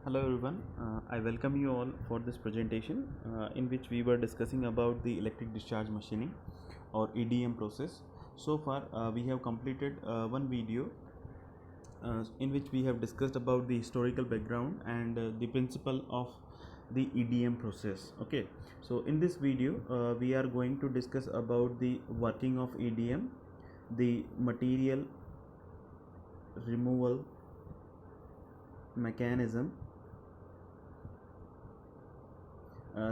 Hello everyone, I welcome you all for this presentation in which we were discussing about the electric discharge machining or EDM process. So far we have completed one video in which we have discussed about the historical background and the principle of the EDM process. Okay, so in this video we are going to discuss about the working of EDM, the material removal mechanism,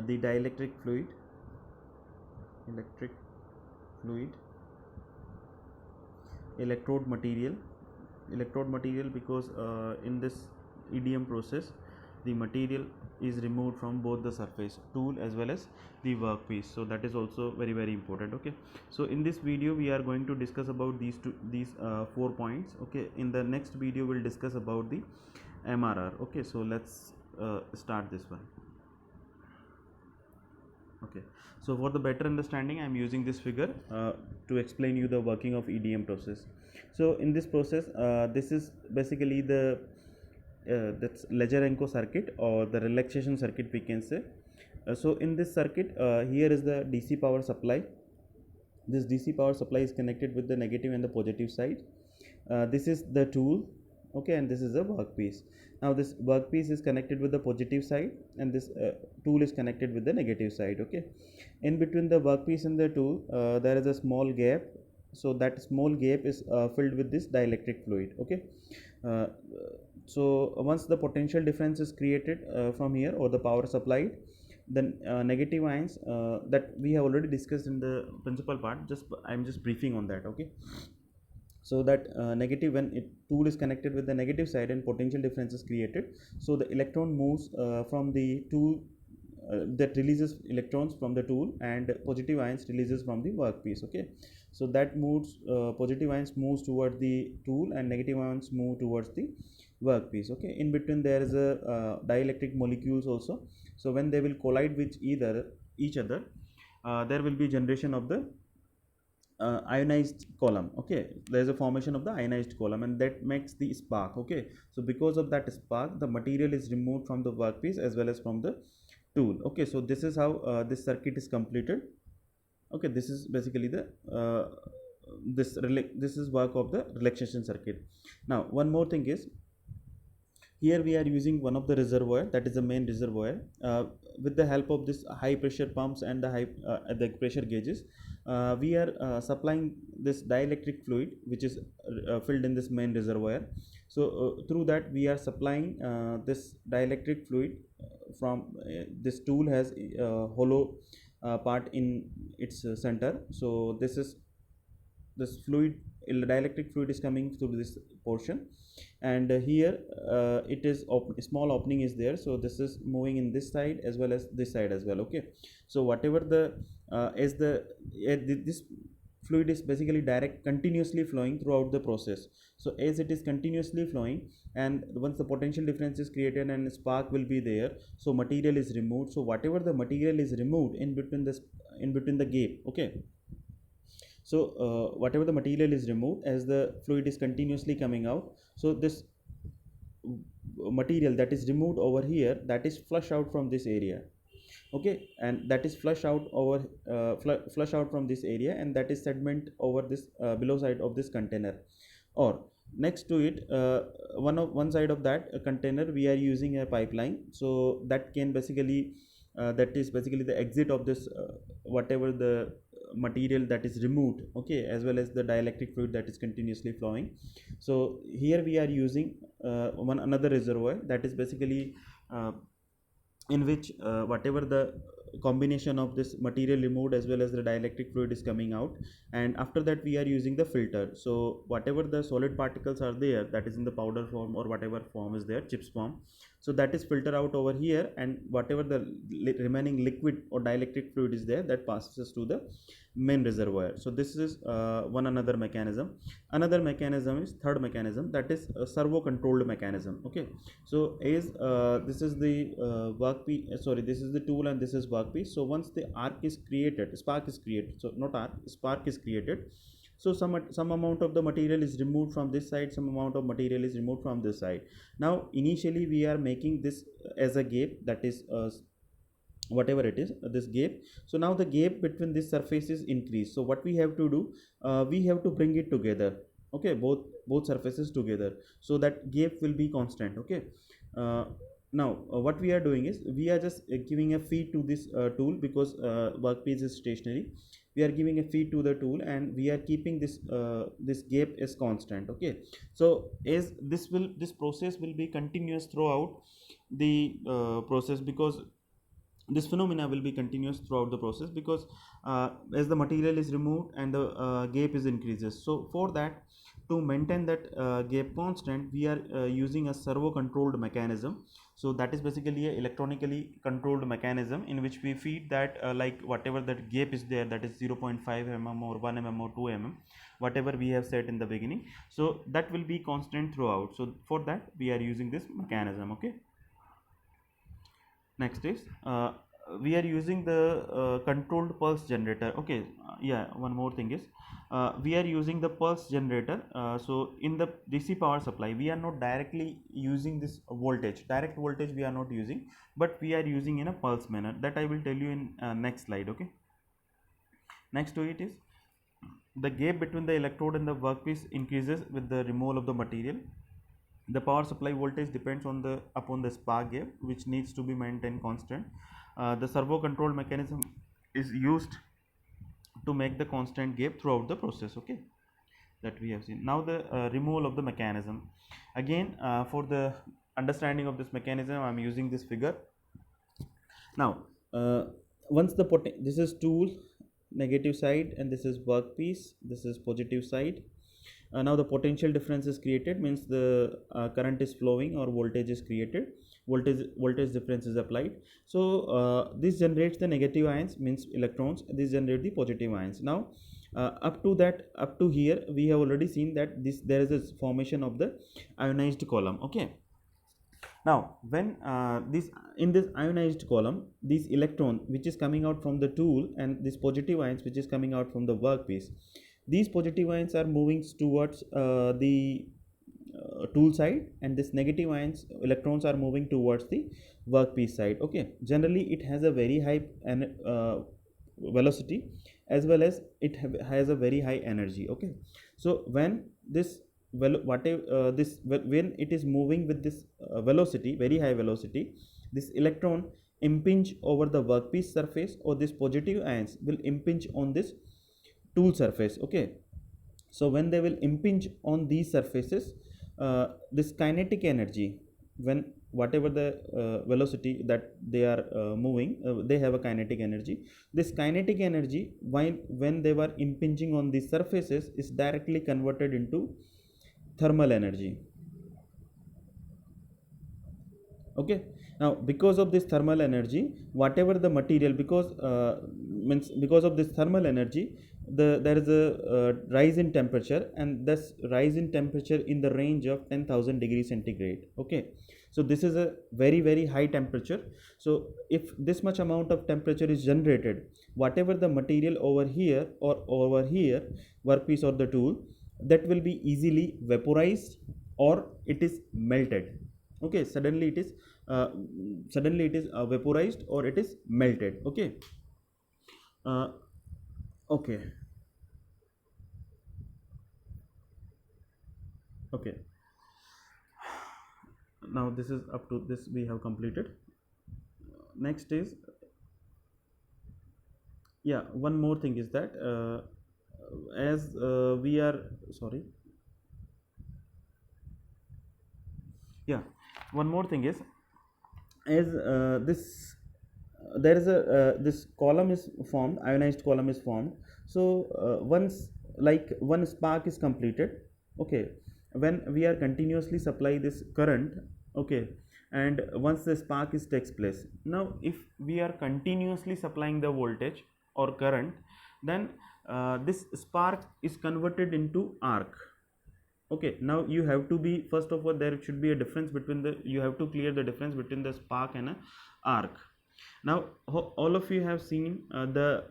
the dielectric electric fluid, electrode material because in this EDM process the material is removed from both the surface tool as well as the workpiece, so that is also very important. Okay, so in this video we are going to discuss about these 4 points. Okay, in the next video we'll discuss about the MRR. Okay, so let's start this one. Okay, so for the better understanding I am using this figure to explain you the working of EDM process. So in this process this is basically the that's Leger-Enko circuit or the relaxation circuit we can say. So in this circuit here is the DC power supply. This DC power supply is connected with the negative and the positive side. This is the tool, okay, and this is a workpiece. Now this workpiece is connected with the positive side and this tool is connected with the negative side. Okay, in between the workpiece and the tool there is a small gap, so that small gap is filled with this dielectric fluid. Okay, uh, so once the potential difference is created from here or the power supplied, then negative ions that we have already discussed in the principal part, just I'm just briefing on that. Okay, so that negative, when tool is connected with the negative side and potential difference is created, so the electron moves from the tool, that releases electrons from the tool, and positive ions releases from the workpiece. Okay, so that moves, positive ions moves towards the tool and negative ions move towards the workpiece. Okay, in between there is a dielectric molecules also, so when they will collide with each other there will be generation of the ionized column. Okay, there is a formation of the ionized column and that makes the spark. Okay, so because of that spark the material is removed from the workpiece as well as from the tool. Okay, so this is how this circuit is completed. Okay, this is basically the this is work of the relaxation circuit. Now one more thing is, here we are using one of the reservoir, that is the main reservoir. With the help of this high pressure pumps and the pressure gauges, we are supplying this dielectric fluid which is filled in this main reservoir. So through that we are supplying this dielectric fluid from this tool has hollow part in its center. So this fluid, dielectric fluid is coming through this portion, and here it is small opening is there, so this is moving in this side as well as this side as well. Okay, so whatever the as the this fluid is basically direct continuously flowing throughout the process. So as it is continuously flowing, and once the potential difference is created and spark will be there, so material is removed. So whatever the material is removed in between this, in between the gap. Okay, so whatever the material is removed as the fluid is continuously coming out, so this material that is removed over here, that is flush out from this area. Okay, and that is flush out over flush out from this area, and that is sediment over this below side of this container, or next to it, one side of that container we are using a pipeline, so that can basically that is basically the exit of this whatever the material that is removed. Okay, as well as the dielectric fluid that is continuously flowing. So here we are using one another reservoir, that is basically in which whatever the combination of this material removed as well as the dielectric fluid is coming out, and after that we are using the filter. So whatever the solid particles are there, that is in the powder form or whatever form is there, chips form, so that is filter out over here, and whatever the remaining liquid or dielectric fluid is there, that passes to the main reservoir. So this is one another mechanism. Another mechanism is third mechanism, that is a servo controlled mechanism. Okay, so as this is the workpiece, sorry, this is the tool and this is workpiece. So once the arc is created, spark is created, so not arc, spark is created, So some amount of the material is removed from this side, some amount of material is removed from this side. Now initially we are making this as a gap, that is whatever it is, this gap. So now the gap between these surfaces increase. So what we have to do, we have to bring it together, okay, both surfaces together, so that gap will be constant, okay. uh, Now what we are doing is we are just giving a feed to this tool, because workpiece is stationary. We are giving a feed to the tool and we are keeping this gap as constant, okay. So as this process will be continuous throughout the process, because this phenomena will be continuous throughout the process, because as the material is removed and the gap is increases. So for that, to maintain that gap constant, we are using a servo controlled mechanism. So that is basically a electronically controlled mechanism in which we feed that like whatever that gap is there, that is 0.5 mm or 1 mm or 2 mm, whatever we have set in the beginning. So that will be constant throughout. So for that we are using this mechanism, okay. Next is we are using the controlled pulse generator, okay. Yeah, one more thing is we are using the pulse generator. So in the DC power supply we are not directly using this voltage, direct voltage we are not using, but we are using in a pulse manner. That I will tell you in next slide, okay. Next to it is the gap between the electrode and the workpiece increases with the removal of the material. The power supply voltage depends on the upon the spark gap, which needs to be maintained constant. The servo control mechanism is used to make the constant gap throughout the process, okay, that we have seen. Now the removal of the mechanism. Again, for the understanding of this mechanism, I am using this figure. Now once the this is tool negative side and this is workpiece, this is positive side. Now the potential difference is created, means the current is flowing or voltage is created, voltage difference is applied. So this generates the negative ions, means electrons, this generate the positive ions. Now up to that, up to here we have already seen that there is a formation of the ionized column, okay. Now when this in this ionized column, this electron which is coming out from the tool and this positive ions which is coming out from the workpiece, these positive ions are moving towards the tool side, and this negative ions electrons are moving towards the workpiece side, okay. Generally it has a very high velocity, as well as it has a very high energy, okay. So when this whatever when it is moving with this velocity, very high velocity, this electron impinge over the workpiece surface, or this positive ions will impinge on this tool surface, okay. So when they will impinge on these surfaces, this kinetic energy, when whatever the velocity that they are moving, they have a kinetic energy. This kinetic energy, while when they were impinging on these surfaces, is directly converted into thermal energy, okay. Now because of this thermal energy, whatever the material, because means because of this thermal energy, there is a rise in temperature, and thus rise in temperature in the range of 10,000 degrees centigrade, okay. So this is a very high temperature. So if this much amount of temperature is generated, whatever the material over here or over here, workpiece or the tool, that will be easily vaporized or it is melted, okay. Suddenly it is vaporized or it is melted, okay. uh, okay okay now this is up to this we have completed. Next is, yeah, one more thing is that as we are sorry yeah, one more thing is, as this there is a this column is formed, ionized column is formed. So once like one spark is completed, okay, when we are continuously supply this current, okay, and once the spark is takes place, now if we are continuously supplying the voltage or current, then this spark is converted into arc, okay. Now you have to be, first of all, there should be a difference between the, you have to clear the difference between the spark and a arc. Now all of you have seen there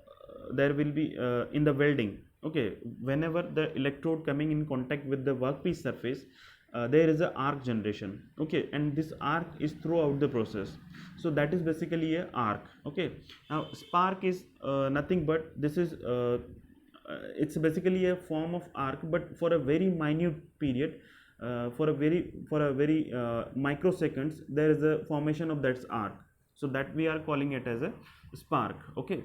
will be in the welding, Okay, whenever the electrode coming in contact with the workpiece surface, there is a arc generation. Okay, and this arc is throughout the process, so that is basically a arc. Okay, now spark is nothing but this is it's basically a form of arc, but for a very minute period, for a very microseconds, there is a formation of that arc, so that we are calling it as a spark. Okay,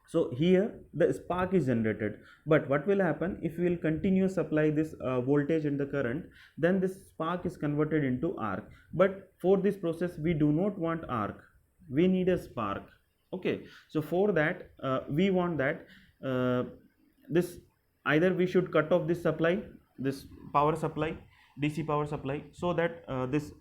so here the spark is generated, but what will happen if we will continue supply this voltage and the current, then this spark is converted into arc. But for this process we do not want arc, we need a spark. Okay, so for that we want that this either we should cut off this supply, this power supply, DC power supply, so that this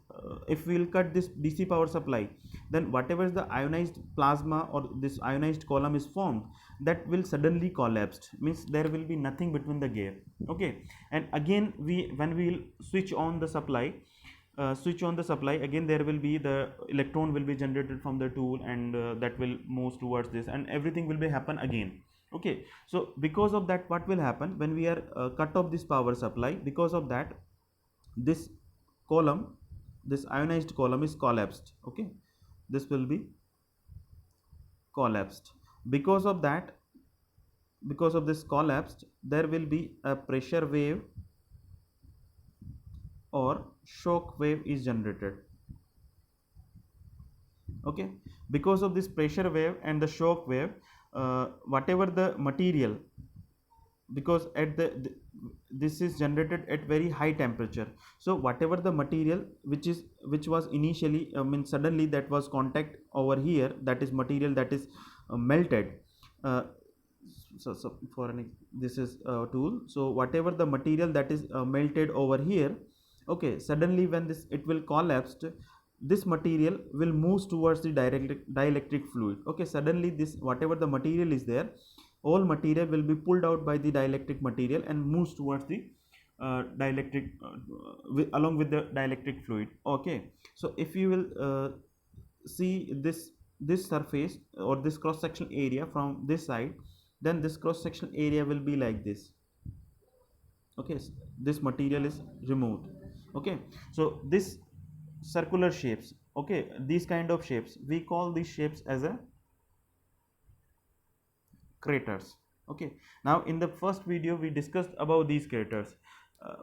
if we will cut this DC power supply, then whatever is the ionized plasma or this ionized column is formed, that will suddenly collapse, means there will be nothing between the gap. Okay, and again we when we will switch on the supply, again there will be the electron will be generated from the tool, and that will move towards this, and everything will be happen again. Okay, so because of that, what will happen when we are cut off this power supply, because of that this column, this ionized column is collapsed. Okay, this will be collapsed. Because of that, because of this collapsed, there will be a pressure wave or shock wave is generated. Okay, because of this pressure wave and the shock wave, whatever the material, because at this is generated at very high temperature, so whatever the material which was initially means suddenly that was contact over here, that is material that is melted. So for an this is a tool, so whatever the material that is melted over here, okay, suddenly when this it will collapse, this material will move towards the dielectric fluid. Okay, suddenly this whatever the material is there, all material will be pulled out by the dielectric material and moves towards the dielectric along with the dielectric fluid. Okay, so if you will see this surface or this cross sectional area from this side, then this cross sectional area will be like this. Okay, this material is removed. Okay, so this circular shapes, okay, these kind of shapes, we call these shapes as a craters. Okay, now in the first video we discussed about these craters.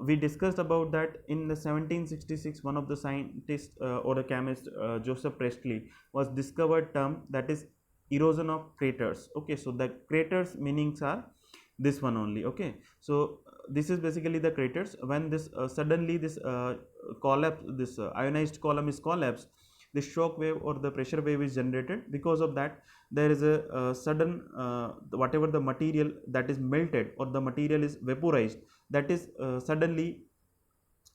We discussed about that in the 1766 one of the scientists or a chemist, Joseph Priestley, was discovered term that is erosion of craters. Okay, so the craters meanings are this one only. Okay, so this is basically the craters. When this suddenly this collapse, this ionized column is collapsed, the shock wave or the pressure wave is generated. Because of that, there is a sudden whatever the material that is melted or the material is vaporized, that is suddenly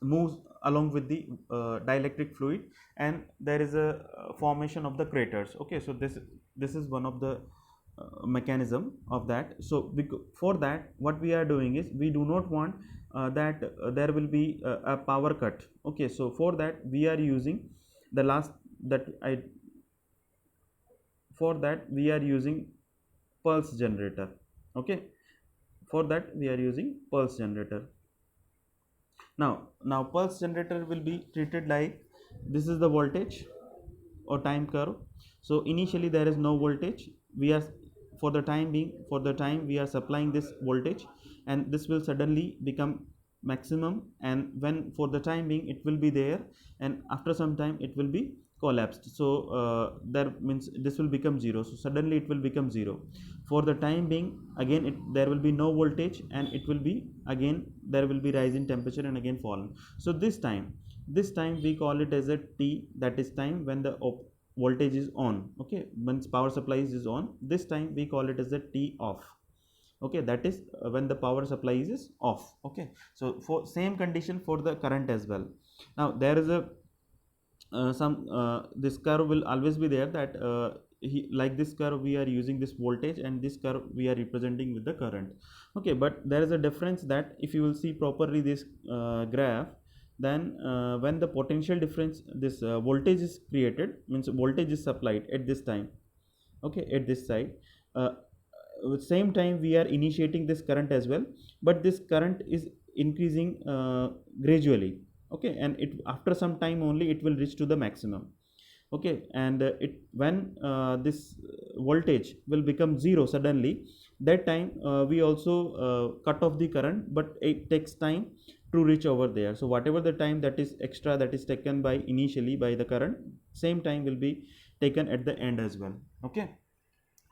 moves along with the dielectric fluid, and there is a formation of the craters. Okay, so this is one of the mechanism of that. So for that, what we are doing is we do not want that there will be a power cut. Okay, so for that we are using the last that I for that we are using pulse generator. Okay, for that we are using pulse generator. Now pulse generator will be treated like this is the voltage or time curve. So initially there is no voltage, we are for the time being, for the time we are supplying this voltage, and this will suddenly become maximum, and when for the time being it will be there, and after some time it will be collapsed. So that means this will become zero, so suddenly it will become zero. For the time being, again there will be no voltage, and it will be again there will be rise in temperature and again fall. So this time we call it as a T, that is time when the voltage is on. Okay, when power supply is on, this time we call it as a T off. Okay, that is when the power supply is off. Okay, so for same condition for the current as well. Now there is a some this curve will always be there, that like this curve we are using this voltage, and this curve we are representing with the current. Okay, but there is a difference, that if you will see properly this graph, then when the potential difference, this voltage is created, means voltage is supplied at this time. Okay, at this side, uh, same time we are initiating this current as well, but this current is increasing gradually. Okay, and it after some time only it will reach to the maximum. Okay, and it when this voltage will become zero suddenly, that time we also cut off the current, but it takes time to reach over there. So whatever the time that is extra that is taken by initially by the current, same time will be taken at the end as well. Okay,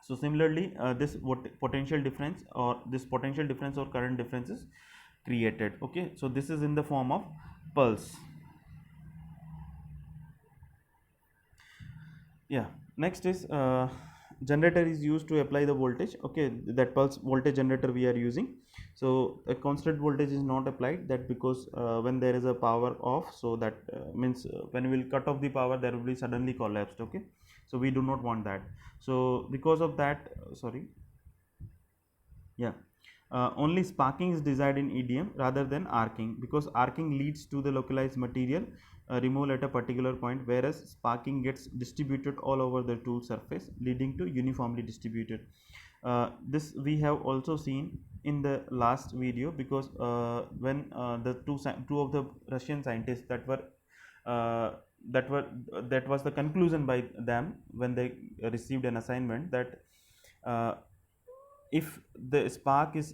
so similarly this what potential difference or current difference is created. Okay, so this is in the form of pulse. Yeah, next is generator is used to apply the voltage. Okay, that pulse voltage generator we are using. So a constant voltage is not applied, that because when there is a power off, so that means when we will cut off the power, there will be suddenly collapsed. Okay, so we do not want that. So because of that, sorry, yeah, only sparking is desired in EDM rather than arcing, because arcing leads to the localized material removal at a particular point, whereas sparking gets distributed all over the tool surface, leading to uniformly distributed. This we have also seen in the last video, because when the two of the Russian scientists uh, that was the conclusion by them when they received an assignment, that uh, if the spark is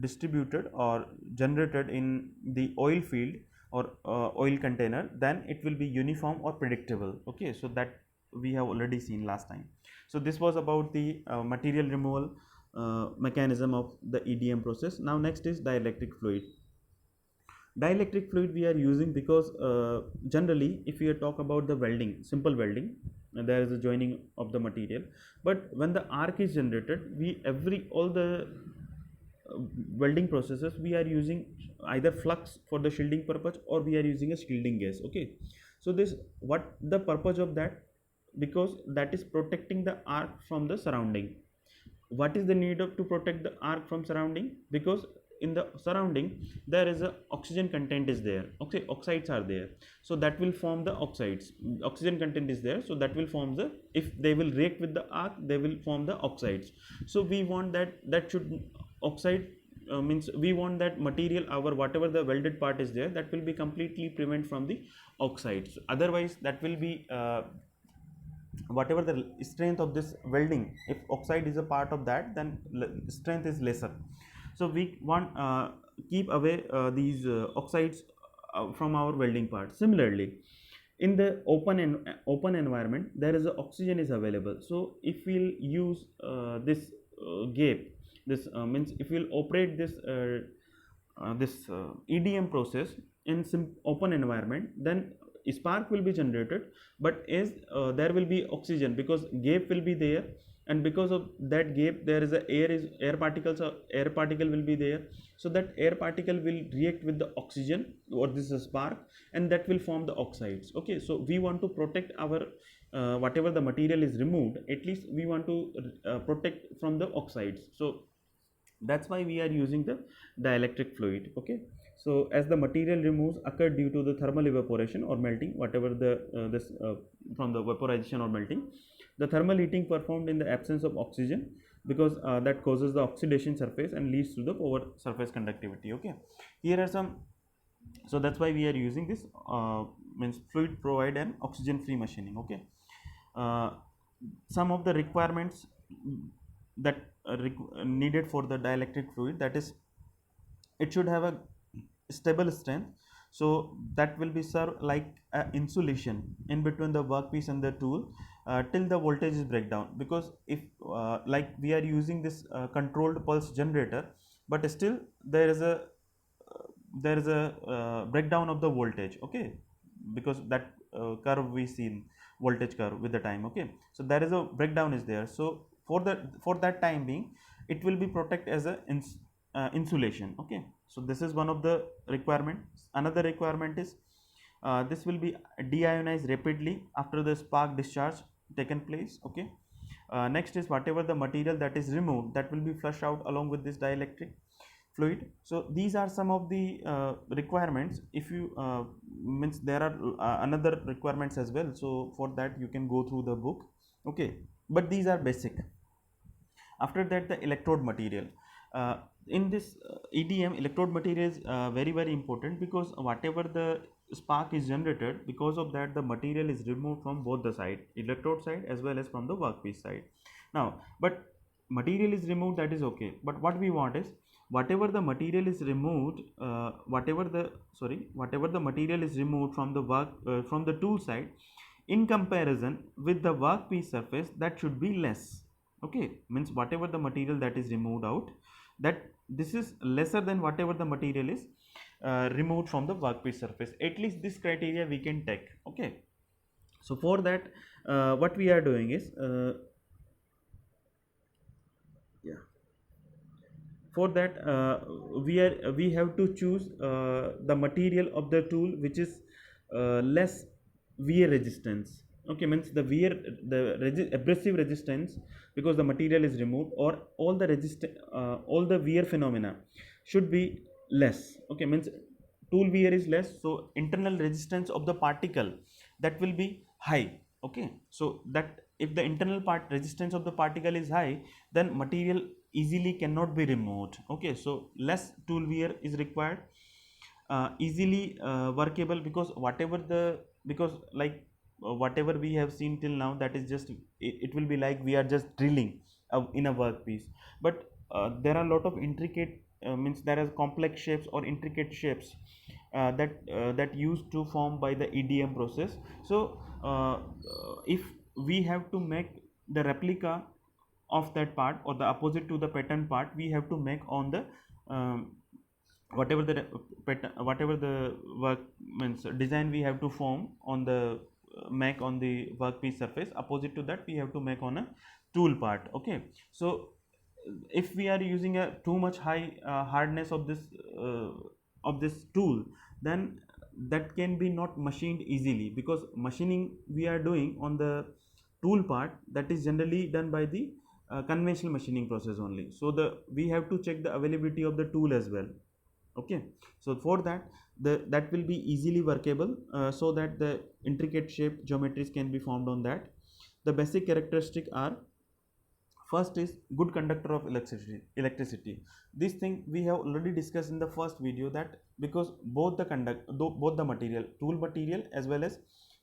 distributed or generated in the oil field or oil container, then it will be uniform or predictable. Okay, so that we have already seen last time. So this was about the material removal mechanism of the EDM process. Now next is dielectric fluid. Dielectric fluid we are using because generally if we talk about the welding, simple welding, there is a joining of the material, but when the arc is generated, we all the welding processes we are using either flux for the shielding purpose, or we are using a shielding gas. Okay, so this what the purpose of that, because that is protecting the arc from the surrounding. What is the need of to protect the arc from surrounding? Because in the surrounding there is a oxygen content is there. Okay, oxides are there, so that will form the oxides. Oxygen content is there, so that will form the, if they will react with the arc, they will form the oxides. So we want that should oxide means we want that material, our whatever the welded part is there, that will be completely prevent from the oxides. Otherwise that will be whatever the strength of this welding, if oxide is a part of that, then strength is lesser. So we want keep away these oxides from our welding part. Similarly, in the open environment, there is a oxygen is available. So if we'll use this gap, this means if we'll operate this EDM process in open environment, then spark will be generated, but as there will be oxygen, because gap will be there, and because of that gap there is a air particles, air particle will be there. So that air particle will react with the oxygen, or this is a spark, and that will form the oxides. Okay, so we want to protect our whatever the material is removed, at least we want to protect from the oxides. So that's why we are using the dielectric fluid. Okay, so as the material removes occur due to the thermal evaporation or melting, whatever the this from the vaporization or melting, the thermal heating performed in the absence of oxygen, because that causes the oxidation surface and leads to the poor surface conductivity. Okay, here are some, so that's why we are using this means fluid provide an oxygen free machining. Okay, uh, some of the requirements that needed for the dielectric fluid, that is it should have a stable strength, so that will be served like insulation in between the workpiece and the tool till the voltage is breakdown. Because if like we are using this controlled pulse generator, but still there is a breakdown of the voltage. Okay, because that curve we seen voltage curve with the time. Okay, so there is a breakdown is there, so for that time being it will be protect as a insulation. Okay, so this is one of the requirements. Another requirement is this will be deionized rapidly after the spark discharge taken place. Okay, next is whatever the material that is removed, that will be flushed out along with this dielectric fluid. So these are some of the requirements. If you means there are another requirements as well, so for that you can go through the book. Okay, but these are basic. After that, the electrode material. In this EDM, electrode material is very important, because whatever the spark is generated, because of that the material is removed from both the side, electrode side as well as from the workpiece side. Now, but material is removed, that is okay, but what we want is, whatever the material is removed, whatever the material is removed from the from the tool side, in comparison with the workpiece surface, that should be less. Okay, means whatever the material that is removed out, that this is lesser than whatever the material is removed from the workpiece surface. At least this criteria we can take. Okay, so for that, what we are doing is, yeah, for that, we have to choose the material of the tool which is less wear resistance. Okay, means the abrasive resistance, because the material is removed, or all the wear phenomena should be less. Okay, means tool wear is less, so internal resistance of the particle, that will be high. Okay, so that if the internal part resistance of the particle is high, then material easily cannot be removed. Okay, so less tool wear is required, easily workable, because whatever we have seen till now, that is just, it will be like we are just drilling in a workpiece. But there are a lot of intricate, means there are complex shapes or intricate shapes that used to form by the EDM process. So if we have to make the replica of that part, or the opposite to the pattern part, we have to make on the whatever the whatever the work means design we have to form on the make on the workpiece surface, opposite to that we have to make on a tool part. Okay, so if we are using a too much high hardness of this tool, then that can be not machined easily, because machining we are doing on the tool part, that is generally done by the conventional machining process only. So we have to check the availability of the tool as well. Okay, so for that, that will be easily workable, so that the intricate shape geometries can be formed on that. The basic characteristic are, first is good conductor of electricity. This thing we have already discussed in the first video, that because both the material, tool material as well as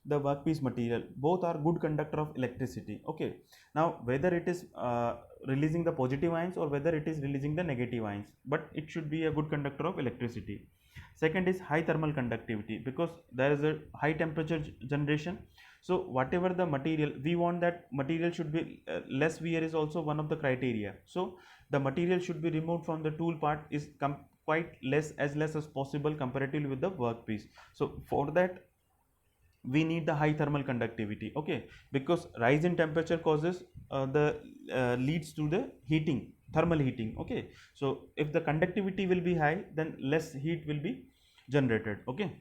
the workpiece material, both are good conductor of electricity. Okay, now whether it is releasing the positive ions or whether it is releasing the negative ions, but it should be a good conductor of electricity. Second is high thermal conductivity, because there is a high temperature generation. So whatever the material, we want that material should be less wear is also one of the criteria. So the material should be removed from the tool part is quite less as possible comparatively with the workpiece. So for that we need the high thermal conductivity. Okay, because rise in temperature causes the leads to the heating, thermal heating. Okay, so if the conductivity will be high, then less heat will be generated. Okay,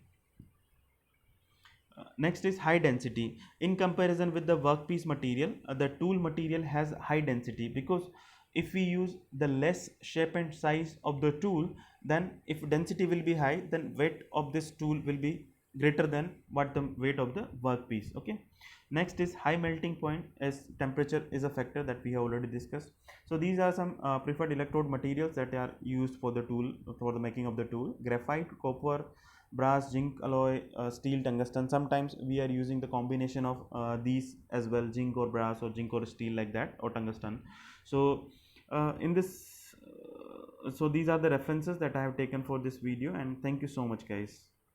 next is high density. In comparison with the workpiece material, the tool material has high density, because if we use the less shape and size of the tool, then if density will be high, then weight of this tool will be greater than what the weight of the workpiece. Okay, next is high melting point, as temperature is a factor that we have already discussed. So these are some preferred electrode materials that are used for the tool, for the making of the tool: graphite, copper, brass, zinc alloy, steel, tungsten. Sometimes we are using the combination of these as well, zinc or brass, or zinc or steel, like that, or tungsten. So in this so these are the references that I have taken for this video, and thank you so much, guys.